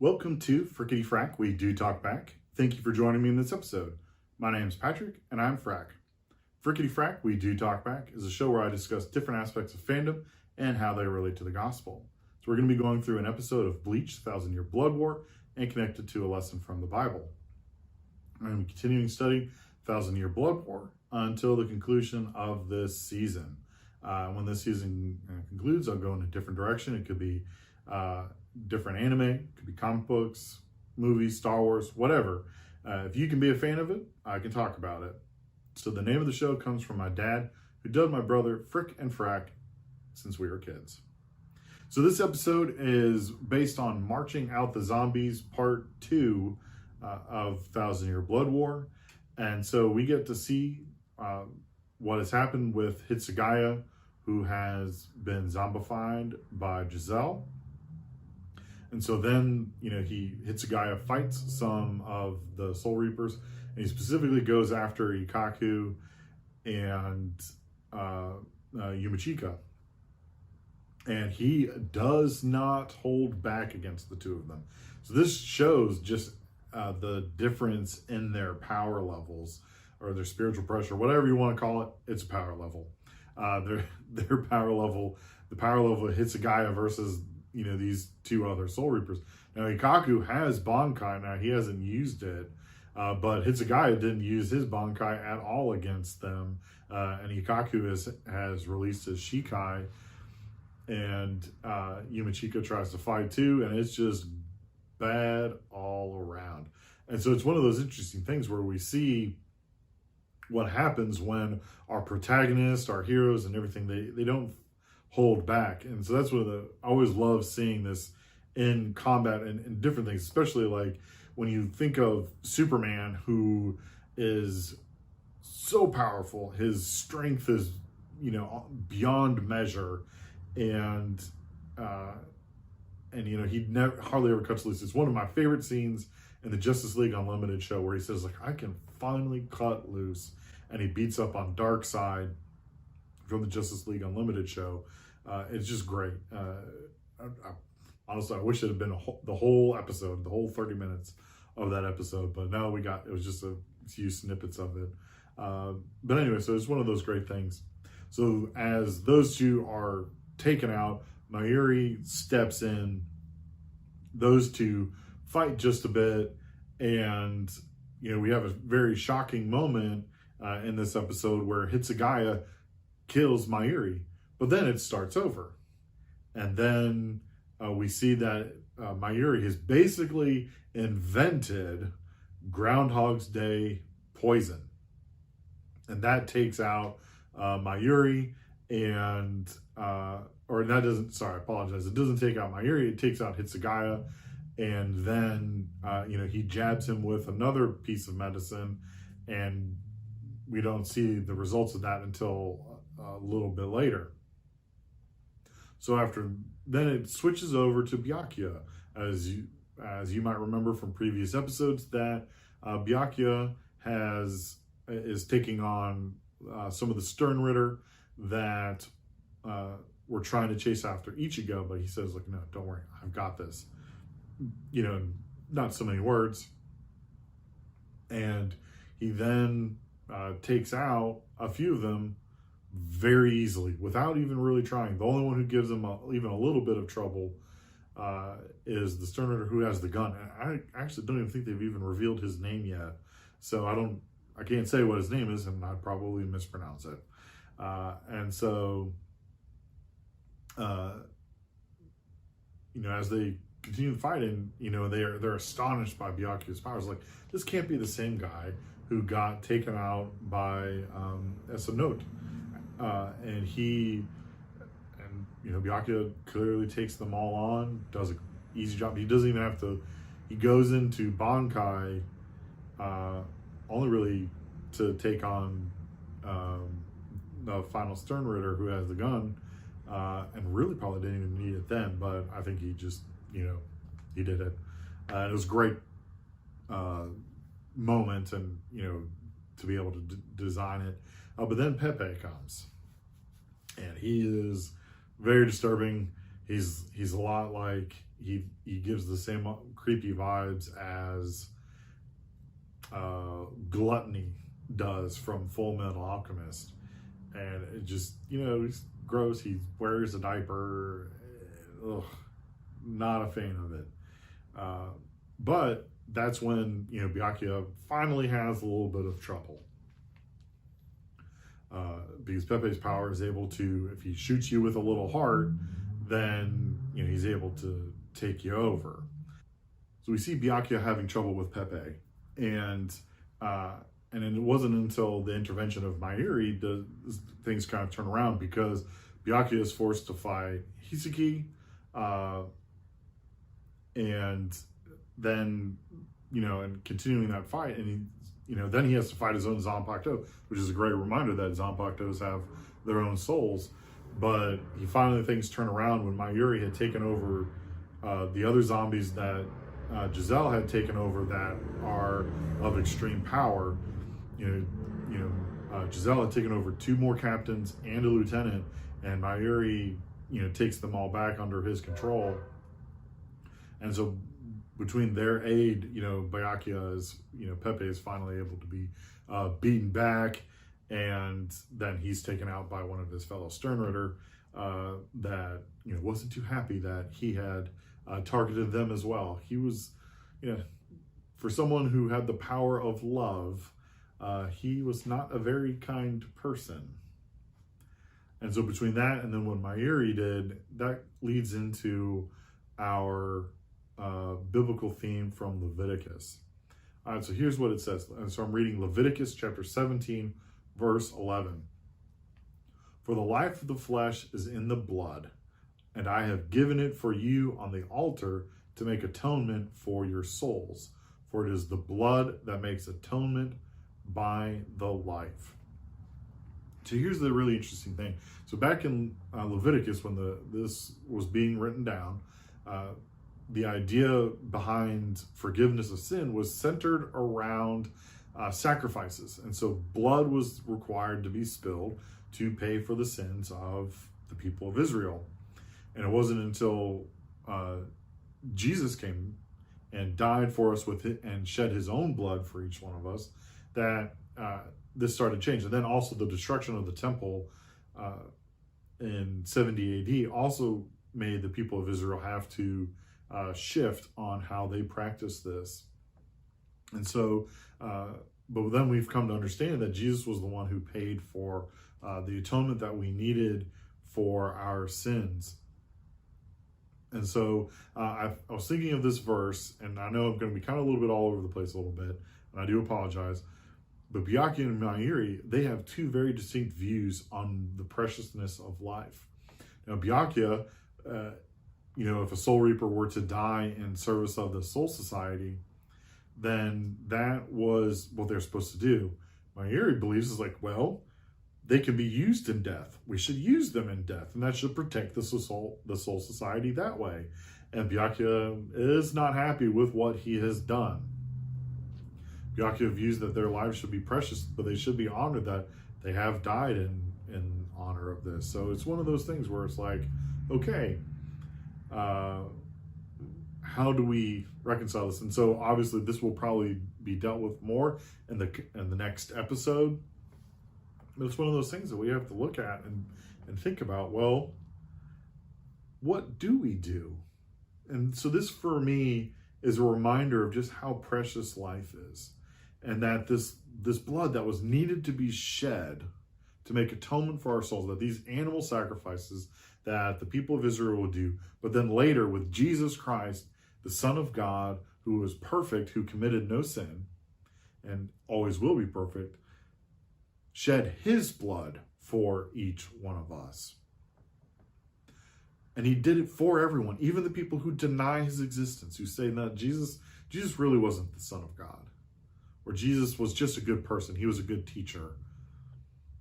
Welcome to Frickety Frack, We Do Talk Back. Thank you for joining me in this episode. My name is Patrick, and I'm Frack. Frickety Frack, We Do Talk Back is a show where I discuss different aspects of fandom and how they relate to the gospel. So we're going to be going through an episode of Bleach, 1,000-Year Blood War, and connected to a lesson from the Bible. I'm going to be continuing studying 1,000-Year Blood War until the conclusion of this season. When this season concludes, I'll go in a different direction. It could be different anime, it could be comic books, movies, Star Wars, whatever. If you can be a fan of it, I can talk about it. So the name of the show comes from my dad, who dubbed my brother Frick and Frack since we were kids. So this episode is based on Marching Out the Zombies Part 2 of 1,000-Year Blood War. And so we get to see what has happened with Hitaga, who has been zombified by Giselle. And so then, Hitaga fights some of the Soul Reapers, and he specifically goes after Ikaku and Yumachika. And he does not hold back against the two of them. So this shows just the difference in their power levels, or their spiritual pressure, whatever you want to call it. It's a power level. Their power level, the power level of Hitaga versus these two other Soul Reapers. Now Ikaku has Bankai. Now he hasn't used it, but Hitaga didn't use his Bankai at all against them. And Ikaku has released his Shikai, and Yumachika tries to fight too, and it's just bad all around. And so it's one of those interesting things where we see what happens when our protagonists, our heroes, and everything, they don't hold back. And so that's I always love seeing this in combat and different things, especially like when you think of Superman, who is so powerful. His strength is, beyond measure. And he hardly ever cuts loose. It's one of my favorite scenes in the Justice League Unlimited show, where he says, I can finally cut loose. And he beats up on Darkseid from the Justice League Unlimited show. It's just great. Honestly, I wish it had been the whole episode, the whole 30 minutes of that episode. But no, it was just a few snippets of it. But anyway, so it's one of those great things. So as those two are taken out, Mayuri steps in. Those two fight just a bit. And, we have a very shocking moment in this episode where Hitaga kills Mayuri, but then it starts over. And then we see that Mayuri has basically invented Groundhog's Day poison. And that takes out Mayuri and, I apologize. It doesn't take out Mayuri, it takes out Hitaga. And then, he jabs him with another piece of medicine, and we don't see the results of that until a little bit later. So then it switches over to Byakuya, as you might remember from previous episodes, that Byakuya is taking on some of the Stern Ritter that were trying to chase after Ichigo, but he says, no, don't worry, I've got this. Not so many words. And he then takes out a few of them very easily, without even really trying. The only one who gives him even a little bit of trouble is the Stern Ritter who has the gun. And I actually don't even think they've even revealed his name yet. So I can't say what his name is, and I'd probably mispronounce it. And so, as they continue the fight, and they're astonished by Byakuya's powers. Like, this can't be the same guy who got taken out by Note. And Byakuya clearly takes them all on, does an easy job. He doesn't even have to. He goes into Bankai only really to take on the final Stern Ritter who has the gun, and really probably didn't even need it then. But I think he just he did it. It was a great moment, and to be able to design it. But then Pepe comes, and he is very disturbing. He's a lot like he gives the same creepy vibes as Gluttony does from Full Metal Alchemist. And it just, he's gross. He wears a diaper. Ugh, not a fan of it. But that's when, Byakuya finally has a little bit of trouble. Because Pepe's power is able to, if he shoots you with a little heart, then, he's able to take you over. So we see Byakuya having trouble with Pepe. And it wasn't until the intervention of Mayuri does things kind of turn around, because Byakuya is forced to fight Hitaga, and then, and continuing that fight, and then he has to fight his own Zanpakuto, which is a great reminder that Zanpakutos have their own souls. But he finally, things turn around when Mayuri had taken over the other zombies that Giselle had taken over that are of extreme power. Giselle had taken over 2 more captains and a lieutenant, and Mayuri, takes them all back under his control. And so between their aid, Byakuya is, Pepe is finally able to be beaten back, and then he's taken out by one of his fellow Sternritter that, wasn't too happy that he had targeted them as well. He was, for someone who had the power of love, he was not a very kind person. And so between that and then what Mayuri did, that leads into our biblical theme from Leviticus. All right, so here's what it says. And so I'm reading Leviticus chapter 17, verse 11. For the life of the flesh is in the blood, and I have given it for you on the altar to make atonement for your souls. For it is the blood that makes atonement by the life. So here's the really interesting thing. So back in Leviticus, when this was being written down, the idea behind forgiveness of sin was centered around sacrifices. And so blood was required to be spilled to pay for the sins of the people of Israel. And it wasn't until Jesus came and died for us with it and shed his own blood for each one of us that this started changing. And then also the destruction of the temple in 70 AD also made the people of Israel have to shift on how they practice this. And so, but then we've come to understand that Jesus was the one who paid for the atonement that we needed for our sins. And so I was thinking of this verse, and I know I'm going to be kind of a little bit all over the place a little bit, and I do apologize. But Byakuya and Mayuri, they have 2 very distinct views on the preciousness of life. Now, Byakuya, if a soul reaper were to die in service of the soul society, then that was what they're supposed to do. Mayuri believes is like, well, they can be used in death. We should use them in death, and that should protect the soul society that way. And Byakuya is not happy with what he has done. Byakuya views that their lives should be precious, but they should be honored that they have died in honor of this. So it's one of those things where it's like, okay, how do we reconcile this? And so obviously this will probably be dealt with more in the next episode. But it's one of those things that we have to look at and think about, well, what do we do? And so this for me is a reminder of just how precious life is. And that this blood that was needed to be shed to make atonement for our souls, that these animal sacrifices that the people of Israel would do, but then later with Jesus Christ, the Son of God, who was perfect, who committed no sin, and always will be perfect, shed his blood for each one of us. And he did it for everyone, even the people who deny his existence, who say that Jesus really wasn't the Son of God, or Jesus was just a good person, he was a good teacher,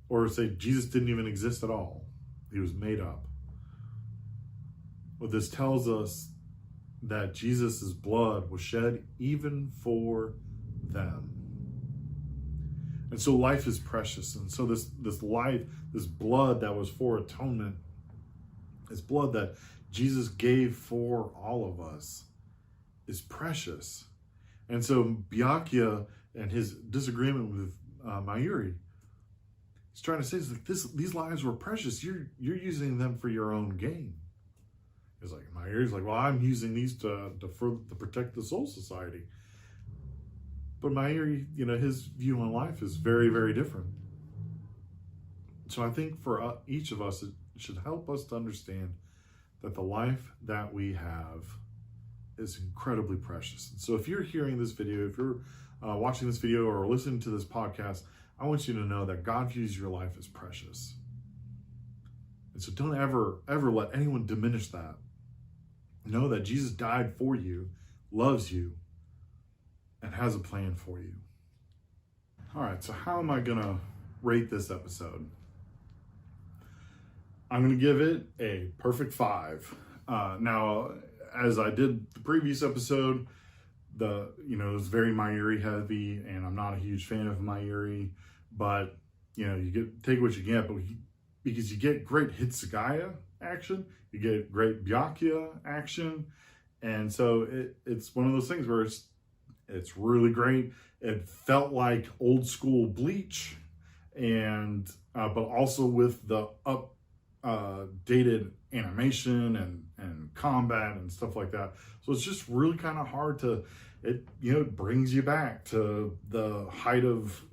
or say Jesus didn't even exist at all, he was made up. Well, this tells us that Jesus' blood was shed even for them. And so life is precious. And so this life, this blood that was for atonement, this blood that Jesus gave for all of us, is precious. And so Byakuya and his disagreement with Mayuri, he's trying to say, is like, these lives were precious. You're using them for your own gain. It's like, Mayuri's like, well, I'm using these to protect the Soul Society. But Mayuri, his view on life is very, very different. So I think for each of us, it should help us to understand that the life that we have is incredibly precious. And so if you're hearing this video, if you're watching this video or listening to this podcast, I want you to know that God views your life as precious. And so don't ever let anyone diminish that. Know that Jesus died for you, loves you, and has a plan for you. All right, so how am I going to rate this episode? I'm going to give it a perfect 5. Now, as I did the previous episode, it was very Mayuri heavy, and I'm not a huge fan of Mayuri, but you take what you get, but because you get great Hitaga action, you get great Byakuya action, and so it's one of those things where it's really great. It felt like old school Bleach, and but also with the dated animation and combat and stuff like that. So it's just really kind of hard to, it brings you back to the height of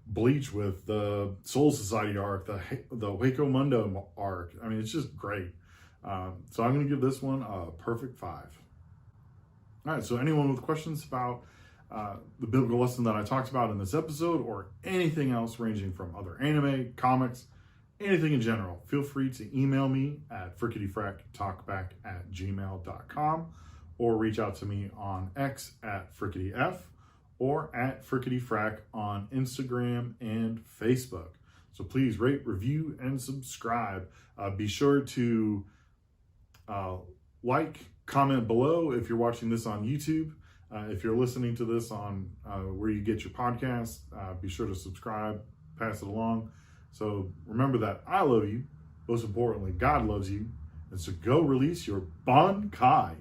Bleach with the Soul Society arc, the Hueco Mundo arc. I mean, it's just great. So I'm going to give this one a perfect 5. All right, so anyone with questions about the biblical lesson that I talked about in this episode, or anything else ranging from other anime, comics, anything in general, feel free to email me at fricketyfracktalkback@gmail.com, or reach out to me on X at fricketyf, or at fricketyfrack on Instagram and Facebook. So please rate, review, and subscribe. Be sure to like, comment below if you're watching this on YouTube. If you're listening to this on where you get your podcasts, be sure to subscribe, pass it along. So remember that I love you. Most importantly, God loves you. And so go release your Bankai.